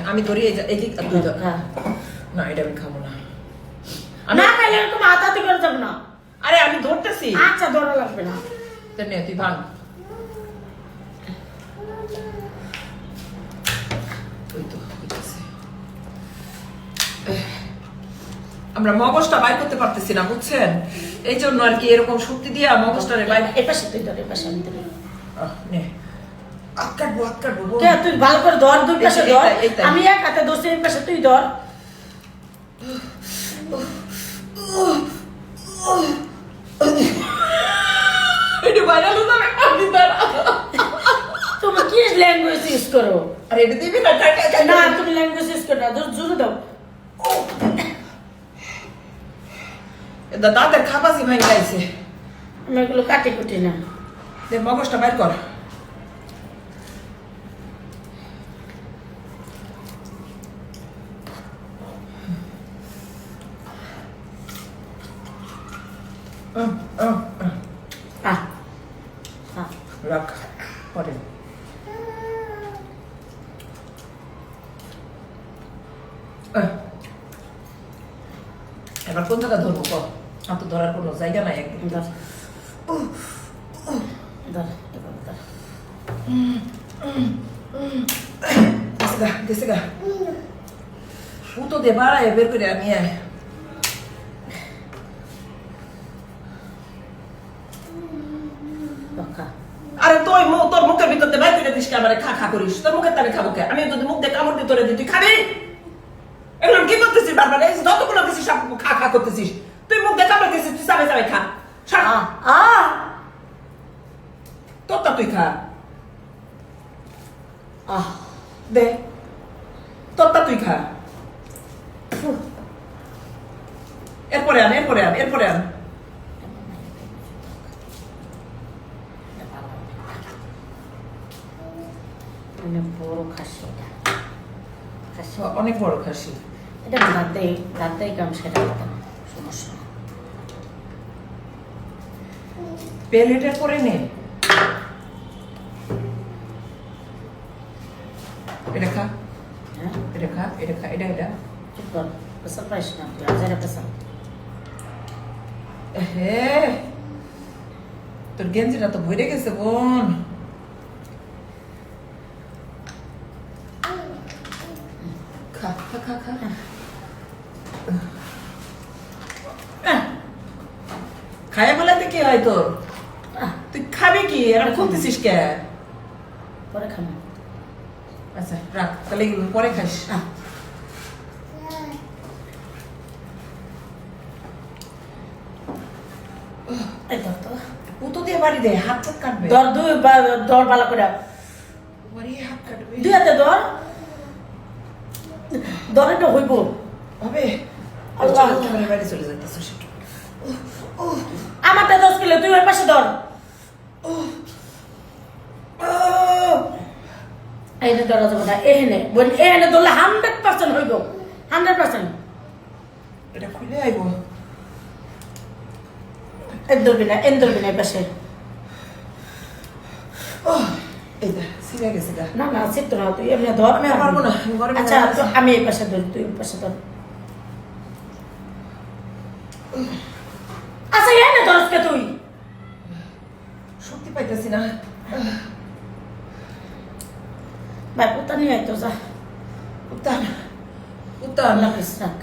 আমি ধরি এই দিক তুই ধর। না এটা আমি খাবো না। না খাইলে এরকম হাতাহাতি করে যাবো না। আরে আমি ধরতেছি। আচ্ছা ধরা লাগবে না। নে তুই ভাঙ। ওই তো হইতেছে। আমরা মগজটা বাইর করতে পারতেছি না বুঝছেন, এই জন্য আর কি এরকম শক্তি দিয়ে মগজটারে বাইর। এই পাশে তুই ধর, এই পাশে আমি ধরি। নে হাত কাটবো হাত কাটবো। কে তুই ভালো করে ধর, দুই পাশে ধর। এইটাই। আমি এক হাতে ধরছি, এই পাশে তুই ধর। এটা ভাইরাল হয়ে যাবে আপনি দাঁড়া। তুমি কি ল্যাঙ্গুয়েজ ইউজ করো? আরে এটা দিবি না না তুমি ল্যাঙ্গুয়েজ ইউজ করো না, জোরে দাও। দাঁতের খাপাসি ভাই গাইছে। আমি এগুলো কাটি কুটি না। দে মগজটা বাইর কর। রাখ পরে। এবার কোন জায়গা ধরবো কর, আর তো ধরার কোনো জায়গা নাই একদম। ধর ধর এভাবে ধর। গেছে গা তো দে বাড়ায় বের করে আমি আরে তোর মুখের ভিতর দিয়ে বাইর করে দিস কে আমারে খা খা করিস, তোর মুখের তারে খাবো কে? আমি যদি মুখ দিয়ে কামড় দিয়ে তোরে দিই তুই খাবি? এগুলো কি করতেছিস বারবার? এই যতগুলো দিছিস সব খা খা করতেছিস, তুই মুখ দিয়ে কামড় দিছিস, তুই চাবে চাবে খা। তোরটা তুই খা। দে তোরটা তুই খা। এরপরে আন এরপরে আন এরপরে আন। অনেক বড় খাসি এটা। অনেক বড় খাসি। এটা রাতেই কাম সেটা করতাম, সমস্যা নেই। প্লেটের পরে নে। এটা খা, হ্যাঁ এটা খা, এটা খা, এটা এটা। চুপ কর, পেশাল পাইস না তুই, হাজারে পেশাল। হে তোর গেঞ্জিটা তো ভরে গেছে বোন। খা খা খা খা। খায় বলাতে কি হয় তোর? তুই খাবি কি? এরকম খুলতেছিস কে? পরে খাবো। আচ্ছা রাখ তাহলে এগুলো পরে খাস। এই ধর তো, পুতো দিয়ে বাড়ি দে, হাত হাত কাটবে। ধর ধর ভালো করে, বাড়ি হাত কাটবে। দুই হাতে ধর, ধর এটা হইব। হবে আল্লাহ ক্যামেরা বাইরে চলে যাইতেছিস। আমারটা 10 কিলো, তুই ওই পাশে ধর। এইটা ধরা যাবে না, এখানে ধরলে 100% হইব, 100%। এটা খুলে আইব। এর ধরবি না, এর ধরবি না এই পাশে। এই দা সিরা গেছে গা। না না চিত্র না, তুই এমনি ধর। আমি আর পারবো না। আচ্ছা তো আমি এই পাশে ধরি, তুই ওই পাশে ধর। আচ্ছা এখানে ধরস কে তুই? শক্তি পাইতেছি না। ভাই পুতা নিয়ে আয় তো, যা। উত্তান উত্তান। আল্লাহ হাফেজ, রাখ।